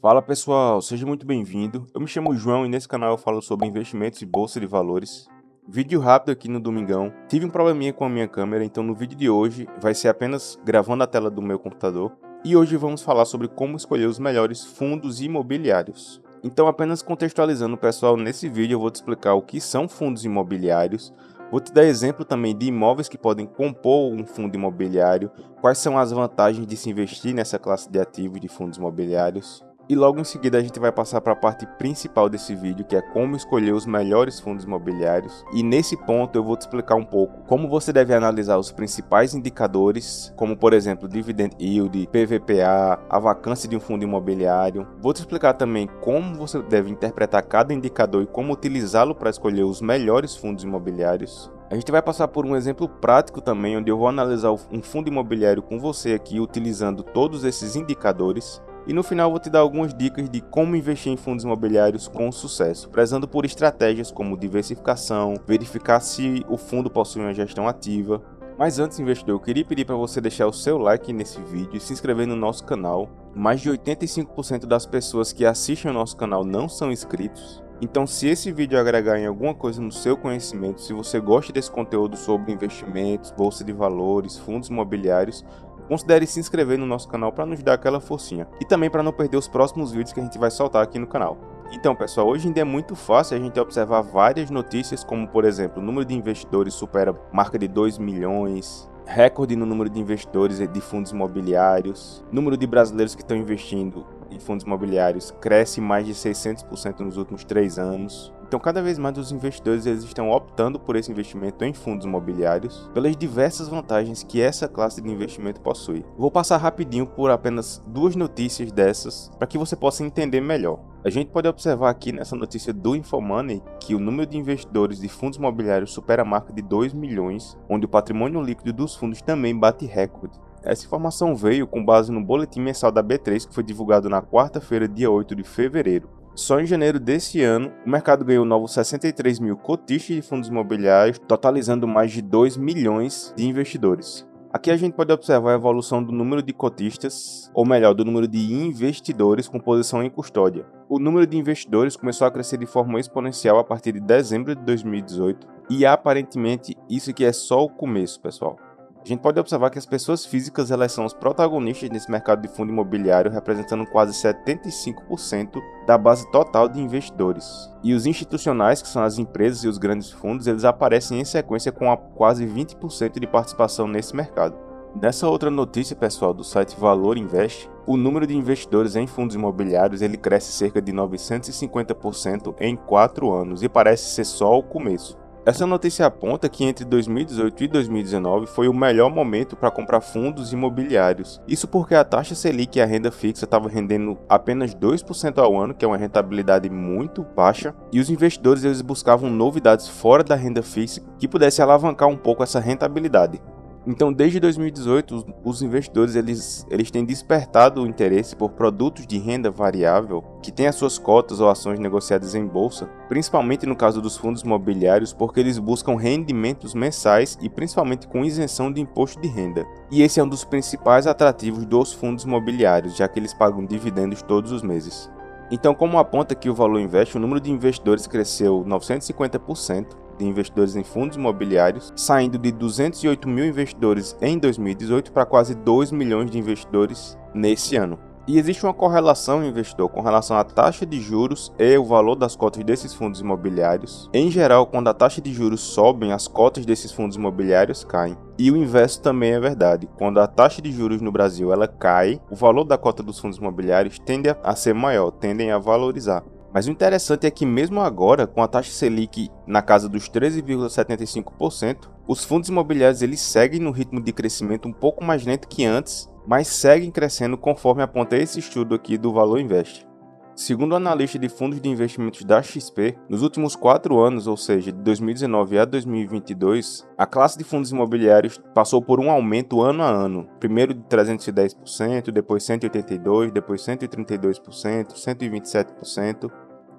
Fala pessoal, seja muito bem-vindo. Eu me chamo João e nesse canal eu falo sobre investimentos e bolsa de valores. Vídeo rápido aqui no domingão. Tive um probleminha com a minha câmera, então no vídeo de hoje vai ser apenas gravando a tela do meu computador. E hoje vamos falar sobre como escolher os melhores fundos imobiliários. Então, apenas contextualizando, pessoal, nesse vídeo eu vou te explicar o que são fundos imobiliários. Vou te dar exemplo também de imóveis que podem compor um fundo imobiliário, quais são as vantagens de se investir nessa classe de ativos de fundos imobiliários. E logo em seguida a gente vai passar para a parte principal desse vídeo, que é como escolher os melhores fundos imobiliários. E nesse ponto eu vou te explicar um pouco como você deve analisar os principais indicadores, como por exemplo dividend yield, PVPA, a vacância de um fundo imobiliário. Vou te explicar também como você deve interpretar cada indicador e como utilizá-lo para escolher os melhores fundos imobiliários. A gente vai passar por um exemplo prático também, onde eu vou analisar um fundo imobiliário com você aqui, utilizando todos esses indicadores. E no final eu vou te dar algumas dicas de como investir em fundos imobiliários com sucesso, prezando por estratégias como diversificação, verificar se o fundo possui uma gestão ativa. Mas antes, investidor, eu queria pedir para você deixar o seu like nesse vídeo e se inscrever no nosso canal. Mais de 85% das pessoas que assistem ao nosso canal não são inscritos. Então, se esse vídeo agregar em alguma coisa no seu conhecimento, se você gosta desse conteúdo sobre investimentos, bolsa de valores, fundos imobiliários, considere se inscrever no nosso canal para nos dar aquela forcinha. E também para não perder os próximos vídeos que a gente vai soltar aqui no canal. Então, pessoal, hoje em dia é muito fácil a gente observar várias notícias, como por exemplo, o número de investidores supera a marca de 2 milhões, recorde no número de investidores de fundos imobiliários, número de brasileiros que estão investindo em fundos imobiliários cresce mais de 600% nos últimos 3 anos. Então, cada vez mais os investidores eles estão optando por esse investimento em fundos imobiliários pelas diversas vantagens que essa classe de investimento possui. Vou passar rapidinho por apenas duas notícias dessas para que você possa entender melhor. A gente pode observar aqui nessa notícia do Infomoney que o número de investidores de fundos imobiliários supera a marca de 2 milhões, onde o patrimônio líquido dos fundos também bate recorde. Essa informação veio com base no boletim mensal da B3 que foi divulgado na quarta-feira, dia 8 de fevereiro. Só em janeiro desse ano, o mercado ganhou novos 63 mil cotistas de fundos imobiliários, totalizando mais de 2 milhões de investidores. Aqui a gente pode observar a evolução do número de cotistas, ou melhor, do número de investidores com posição em custódia. O número de investidores começou a crescer de forma exponencial a partir de dezembro de 2018, e aparentemente isso aqui é só o começo, pessoal. A gente pode observar que as pessoas físicas elas são os protagonistas nesse mercado de fundo imobiliário, representando quase 75% da base total de investidores. E os institucionais, que são as empresas e os grandes fundos, eles aparecem em sequência com quase 20% de participação nesse mercado. Nessa outra notícia, pessoal, do site Valor Invest, o número de investidores em fundos imobiliários ele cresce cerca de 950% em 4 anos e parece ser só o começo. Essa notícia aponta que entre 2018 e 2019 foi o melhor momento para comprar fundos imobiliários. Isso porque a taxa Selic e a renda fixa estavam rendendo apenas 2% ao ano, que é uma rentabilidade muito baixa, e os investidores eles buscavam novidades fora da renda fixa que pudesse alavancar um pouco essa rentabilidade. Então, desde 2018, os investidores eles têm despertado o interesse por produtos de renda variável que têm as suas cotas ou ações negociadas em bolsa, principalmente no caso dos fundos imobiliários, porque eles buscam rendimentos mensais e principalmente com isenção de imposto de renda. E esse é um dos principais atrativos dos fundos imobiliários, já que eles pagam dividendos todos os meses. Então, como aponta aqui o Valor Invest, o número de investidores cresceu 950%. De investidores em fundos imobiliários, saindo de 208 mil investidores em 2018 para quase 2 milhões de investidores nesse ano. E existe uma correlação, investidor, com relação à taxa de juros e o valor das cotas desses fundos imobiliários. Em geral, quando a taxa de juros sobe, as cotas desses fundos imobiliários caem. E o inverso também é verdade. Quando a taxa de juros no Brasil ela cai, o valor da cota dos fundos imobiliários tende a ser maior, tendem a valorizar. Mas o interessante é que mesmo agora, com a taxa Selic na casa dos 13,75%, os fundos imobiliários eles seguem no ritmo de crescimento um pouco mais lento que antes, mas seguem crescendo conforme aponta esse estudo aqui do Valor Invest. Segundo o analista de fundos de investimentos da XP, nos últimos 4 anos, ou seja, de 2019 a 2022, a classe de fundos imobiliários passou por um aumento ano a ano, primeiro de 310%, depois 182%, depois 132%, 127%.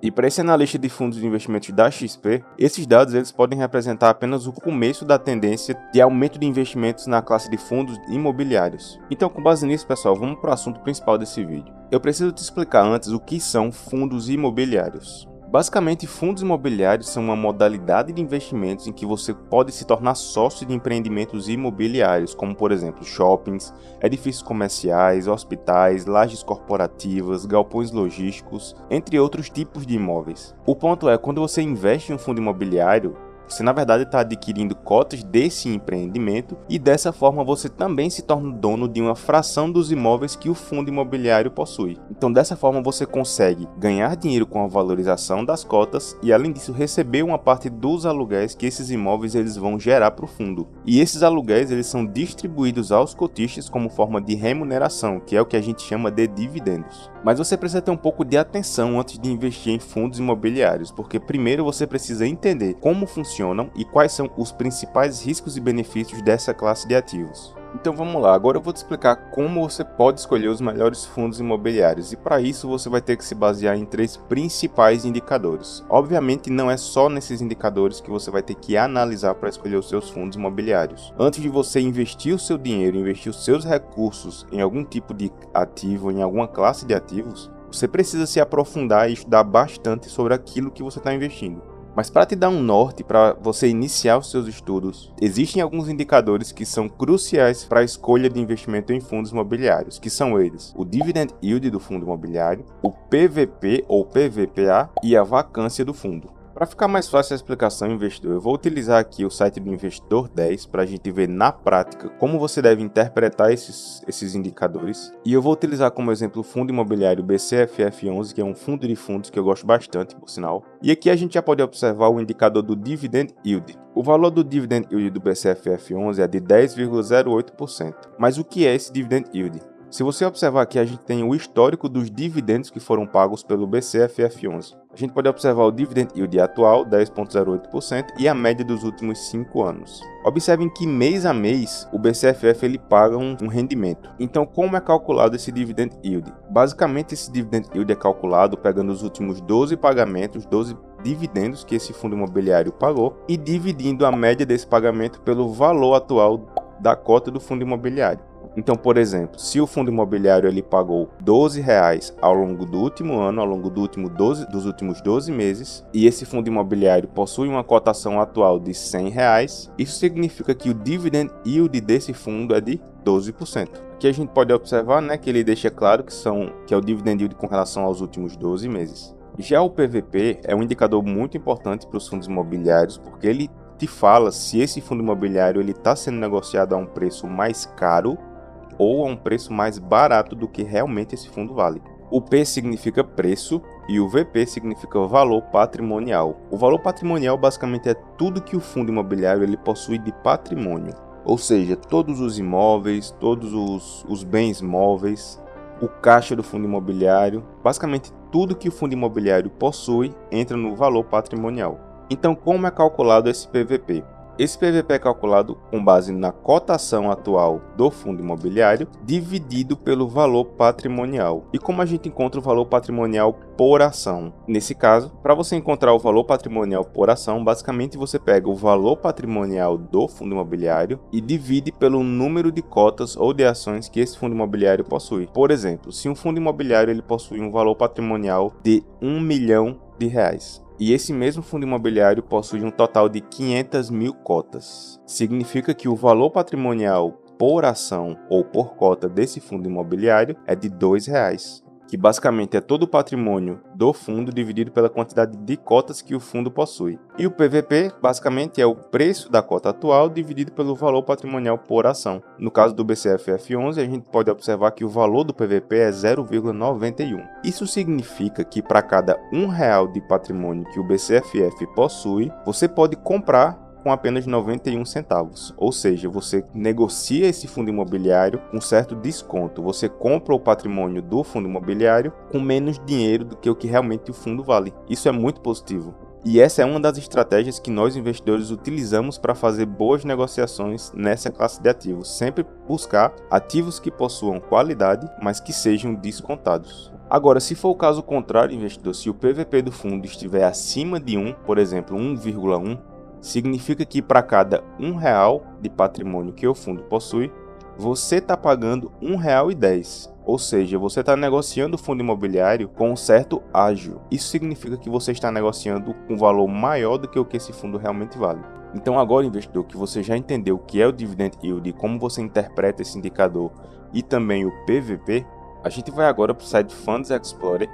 E para esse analista de fundos de investimentos da XP, esses dados eles podem representar apenas o começo da tendência de aumento de investimentos na classe de fundos imobiliários. Então, com base nisso, pessoal, vamos para o assunto principal desse vídeo. Eu preciso te explicar antes o que são fundos imobiliários. Basicamente, fundos imobiliários são uma modalidade de investimentos em que você pode se tornar sócio de empreendimentos imobiliários, como por exemplo shoppings, edifícios comerciais, hospitais, lajes corporativas, galpões logísticos, entre outros tipos de imóveis. O ponto é, quando você investe em um fundo imobiliário, você na verdade está adquirindo cotas desse empreendimento e dessa forma você também se torna dono de uma fração dos imóveis que o fundo imobiliário possui. Então dessa forma você consegue ganhar dinheiro com a valorização das cotas e além disso receber uma parte dos aluguéis que esses imóveis eles vão gerar para o fundo. E esses aluguéis eles são distribuídos aos cotistas como forma de remuneração, que é o que a gente chama de dividendos. Mas você precisa ter um pouco de atenção antes de investir em fundos imobiliários, porque primeiro você precisa entender como funcionam e quais são os principais riscos e benefícios dessa classe de ativos. Então vamos lá, agora eu vou te explicar como você pode escolher os melhores fundos imobiliários e para isso você vai ter que se basear em 3 principais indicadores. Obviamente não é só nesses indicadores que você vai ter que analisar para escolher os seus fundos imobiliários. Antes de você investir o seu dinheiro, investir os seus recursos em algum tipo de ativo, em alguma classe de ativos, você precisa se aprofundar e estudar bastante sobre aquilo que você está investindo. Mas para te dar um norte para você iniciar os seus estudos, existem alguns indicadores que são cruciais para a escolha de investimento em fundos imobiliários, que são eles: o Dividend Yield do fundo imobiliário, o PVP ou PVPA e a vacância do fundo. Para ficar mais fácil a explicação, investidor, eu vou utilizar aqui o site do Investidor 10 para a gente ver na prática como você deve interpretar esses indicadores. E eu vou utilizar como exemplo o fundo imobiliário BCFF11, que é um fundo de fundos que eu gosto bastante, por sinal. E aqui a gente já pode observar o indicador do Dividend Yield. O valor do Dividend Yield do BCFF11 é de 10,08%. Mas o que é esse Dividend Yield? Se você observar aqui, a gente tem o histórico dos dividendos que foram pagos pelo BCFF11. A gente pode observar o Dividend Yield atual, 10,08%, e a média dos últimos 5 anos. Observem que mês a mês o BCFF ele paga um rendimento. Então, como é calculado esse Dividend Yield? Basicamente, esse Dividend Yield é calculado pegando os últimos 12 pagamentos, 12 dividendos que esse fundo imobiliário pagou e dividindo a média desse pagamento pelo valor atual da cota do fundo imobiliário. Então, por exemplo, se o fundo imobiliário ele pagou R$12 ao longo do último ano, ao longo dos últimos 12 meses, e esse fundo imobiliário possui uma cotação atual de R$100, isso significa que o dividend yield desse fundo é de 12%. Aqui a gente pode observar, que ele deixa claro que é o dividend yield com relação aos últimos 12 meses. Já o PVP é um indicador muito importante para os fundos imobiliários, porque ele te fala se esse fundo imobiliário está sendo negociado a um preço mais caro ou a um preço mais barato do que realmente esse fundo vale. O P significa preço e o VP significa valor patrimonial. O valor patrimonial basicamente é tudo que o fundo imobiliário ele possui de patrimônio, ou seja, todos os imóveis, todos os bens móveis, o caixa do fundo imobiliário, basicamente tudo que o fundo imobiliário possui entra no valor patrimonial. Então, como é calculado esse PVP? Esse PVP é calculado com base na cotação atual do fundo imobiliário dividido pelo valor patrimonial. E como a gente encontra o valor patrimonial por ação? Nesse caso, para você encontrar o valor patrimonial por ação, basicamente você pega o valor patrimonial do fundo imobiliário e divide pelo número de cotas ou de ações que esse fundo imobiliário possui. Por exemplo, se um fundo imobiliário ele possui um valor patrimonial de R$1 milhão, e esse mesmo fundo imobiliário possui um total de 500 mil cotas. Significa que o valor patrimonial por ação ou por cota desse fundo imobiliário é de R$2, que basicamente é todo o patrimônio do fundo dividido pela quantidade de cotas que o fundo possui. E o PVP basicamente é o preço da cota atual dividido pelo valor patrimonial por ação. No caso do BCFF11, a gente pode observar que o valor do PVP é 0,91. Isso significa que para cada R$1 de patrimônio que o BCFF possui, você pode comprar com apenas 91 centavos, ou seja, você negocia esse fundo imobiliário com certo desconto, você compra o patrimônio do fundo imobiliário com menos dinheiro do que o que realmente o fundo vale. Isso é muito positivo. E essa é uma das estratégias que nós investidores utilizamos para fazer boas negociações nessa classe de ativos. Sempre buscar ativos que possuam qualidade, mas que sejam descontados. Agora, se for o caso contrário, investidor, se o PVP do fundo estiver acima de 1, por exemplo, 1,1, significa que para cada R$1 de patrimônio que o fundo possui, você está pagando R$1,10. Ou seja, você está negociando o fundo imobiliário com um certo ágio. Isso significa que você está negociando com um valor maior do que o que esse fundo realmente vale. Então agora, investidor, que você já entendeu o que é o Dividend Yield e como você interpreta esse indicador e também o PVP, a gente vai agora para o site Funds Explorer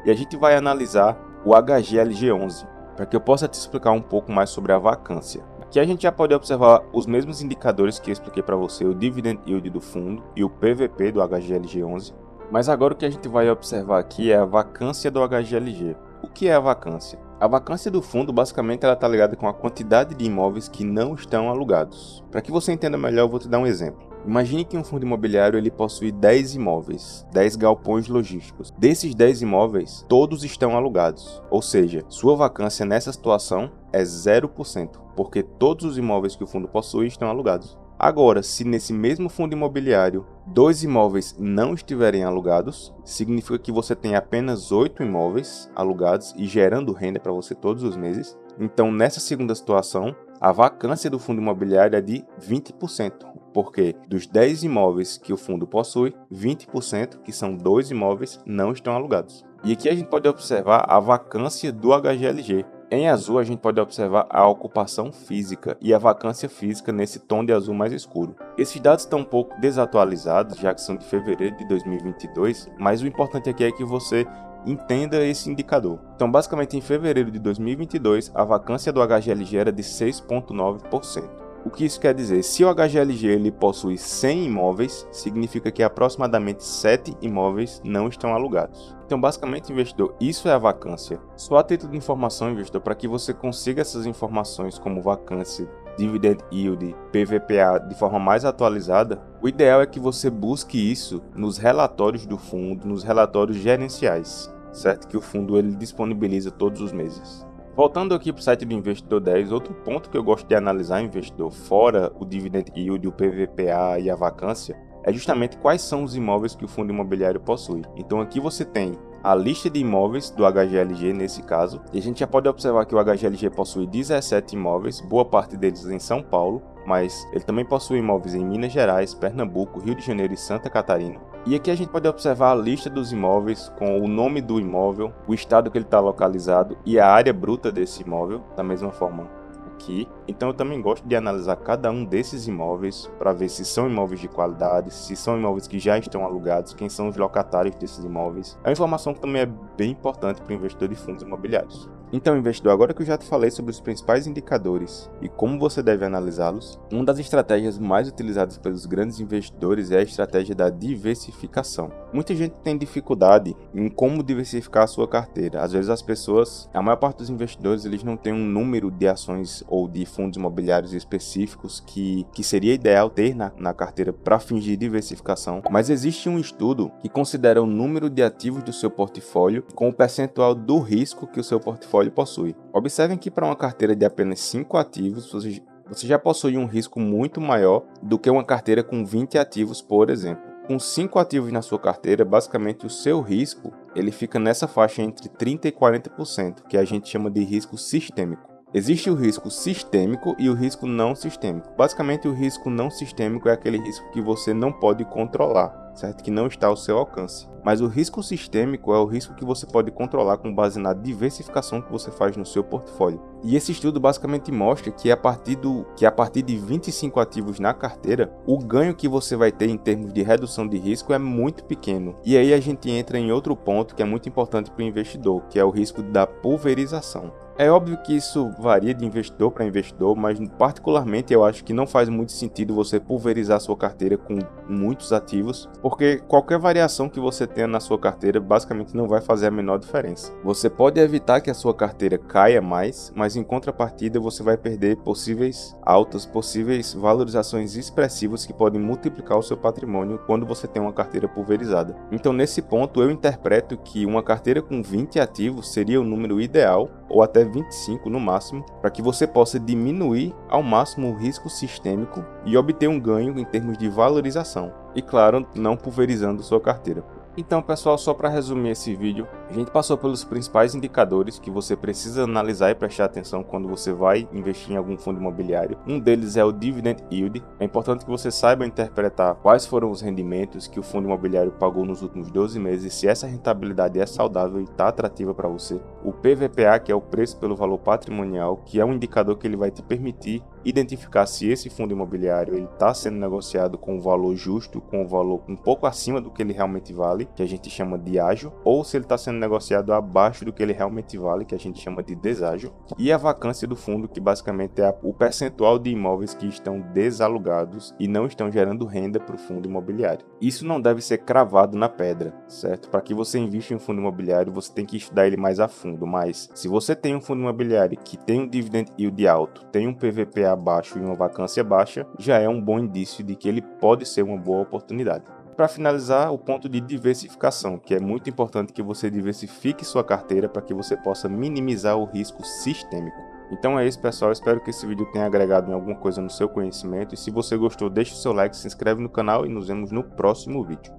e a gente vai analisar o HGLG11, para que eu possa te explicar um pouco mais sobre a vacância. Aqui a gente já pode observar os mesmos indicadores que eu expliquei para você, o Dividend Yield do fundo e o PVP do HGLG11. Mas agora o que a gente vai observar aqui é a vacância do HGLG. O que é a vacância? A vacância do fundo basicamente ela está ligada com a quantidade de imóveis que não estão alugados. Para que você entenda melhor, eu vou te dar um exemplo. Imagine que um fundo imobiliário ele possui 10 imóveis, 10 galpões logísticos. Desses 10 imóveis, todos estão alugados. Ou seja, sua vacância nessa situação é 0%, porque todos os imóveis que o fundo possui estão alugados. Agora, se nesse mesmo fundo imobiliário 2 imóveis não estiverem alugados, significa que você tem apenas 8 imóveis alugados e gerando renda para você todos os meses. Então, nessa segunda situação, a vacância do fundo imobiliário é de 20%, porque dos 10 imóveis que o fundo possui, 20%, que são 2 imóveis, não estão alugados. E aqui a gente pode observar a vacância do HGLG. Em azul, a gente pode observar a ocupação física e a vacância física nesse tom de azul mais escuro. Esses dados estão um pouco desatualizados, já que são de fevereiro de 2022, mas o importante aqui é que você entenda esse indicador. Então, basicamente, em fevereiro de 2022, a vacância do HGLG era de 6,9%. O que isso quer dizer? Se o HGLG ele possui 100 imóveis, significa que aproximadamente 7 imóveis não estão alugados. Então, basicamente, investidor, isso é a vacância. Só a título de informação, investidor, para que você consiga essas informações como vacância, Dividend Yield, PVPA de forma mais atualizada, o ideal é que você busque isso nos relatórios do fundo, nos relatórios gerenciais, certo? Que o fundo ele disponibiliza todos os meses. Voltando aqui para o site do Investidor 10, outro ponto que eu gosto de analisar, investidor, fora o Dividend Yield, o PVPA e a vacância, é justamente quais são os imóveis que o fundo imobiliário possui. Então aqui você tem a lista de imóveis do HGLG nesse caso, e a gente já pode observar que o HGLG possui 17 imóveis, boa parte deles em São Paulo, mas ele também possui imóveis em Minas Gerais, Pernambuco, Rio de Janeiro e Santa Catarina. E aqui a gente pode observar a lista dos imóveis com o nome do imóvel, o estado que ele está localizado e a área bruta desse imóvel, da mesma forma aqui. Então eu também gosto de analisar cada um desses imóveis para ver se são imóveis de qualidade, se são imóveis que já estão alugados, quem são os locatários desses imóveis. É uma informação que também é bem importante para o investidor de fundos imobiliários. Então, investidor, agora que eu já te falei sobre os principais indicadores e como você deve analisá-los, uma das estratégias mais utilizadas pelos grandes investidores é a estratégia da diversificação. Muita gente tem dificuldade em como diversificar a sua carteira. Às vezes a maior parte dos investidores, eles não tem um número de ações ou de fundos imobiliários específicos que seria ideal ter na carteira para fins de diversificação. Mas existe um estudo que considera o número de ativos do seu portfólio com o percentual do risco que o seu portfólio possui. Observem que para uma carteira de apenas 5 ativos, você já possui um risco muito maior do que uma carteira com 20 ativos, por exemplo. Com 5 ativos na sua carteira, basicamente o seu risco ele fica nessa faixa entre 30% e 40%, que a gente chama de risco sistêmico. Existe o risco sistêmico e o risco não sistêmico. Basicamente, o risco não sistêmico é aquele risco que você não pode controlar, certo? Que não está ao seu alcance. Mas o risco sistêmico é o risco que você pode controlar com base na diversificação que você faz no seu portfólio. E esse estudo basicamente mostra que a partir de 25 ativos na carteira, o ganho que você vai ter em termos de redução de risco é muito pequeno. E aí a gente entra em outro ponto que é muito importante para o investidor, que é o risco da pulverização. É óbvio que isso varia de investidor para investidor, mas particularmente eu acho que não faz muito sentido você pulverizar sua carteira com muitos ativos, porque qualquer variação que você tenha na sua carteira basicamente não vai fazer a menor diferença. Você pode evitar que a sua carteira caia mais, mas em contrapartida você vai perder possíveis altas, possíveis valorizações expressivas que podem multiplicar o seu patrimônio quando você tem uma carteira pulverizada. Então nesse ponto eu interpreto que uma carteira com 20 ativos seria o número ideal ou até 25 no máximo, para que você possa diminuir ao máximo o risco sistêmico e obter um ganho em termos de valorização. E claro, não pulverizando sua carteira. Então, pessoal, só para resumir esse vídeo, a gente passou pelos principais indicadores que você precisa analisar e prestar atenção quando você vai investir em algum fundo imobiliário. Um deles é o Dividend Yield. É importante que você saiba interpretar quais foram os rendimentos que o fundo imobiliário pagou nos últimos 12 meses, se essa rentabilidade é saudável e está atrativa para você. O PVPA, que é o preço pelo valor patrimonial, que é um indicador que ele vai te permitir identificar se esse fundo imobiliário está sendo negociado com um valor justo, com um valor um pouco acima do que ele realmente vale, que a gente chama de ágio, ou se ele está sendo negociado abaixo do que ele realmente vale, que a gente chama de deságio, e a vacância do fundo, que basicamente é o percentual de imóveis que estão desalugados e não estão gerando renda para o fundo imobiliário. Isso não deve ser cravado na pedra, certo? Para que você invista em um fundo imobiliário, você tem que estudar ele mais a fundo, mas se você tem um fundo imobiliário que tem um dividend yield alto, tem um PVPA baixo e uma vacância baixa, já é um bom indício de que ele pode ser uma boa oportunidade. Para finalizar, o ponto de diversificação, que é muito importante que você diversifique sua carteira para que você possa minimizar o risco sistêmico. Então é isso, pessoal, espero que esse vídeo tenha agregado em alguma coisa no seu conhecimento, e se você gostou, deixe o seu like, se inscreve no canal e nos vemos no próximo vídeo.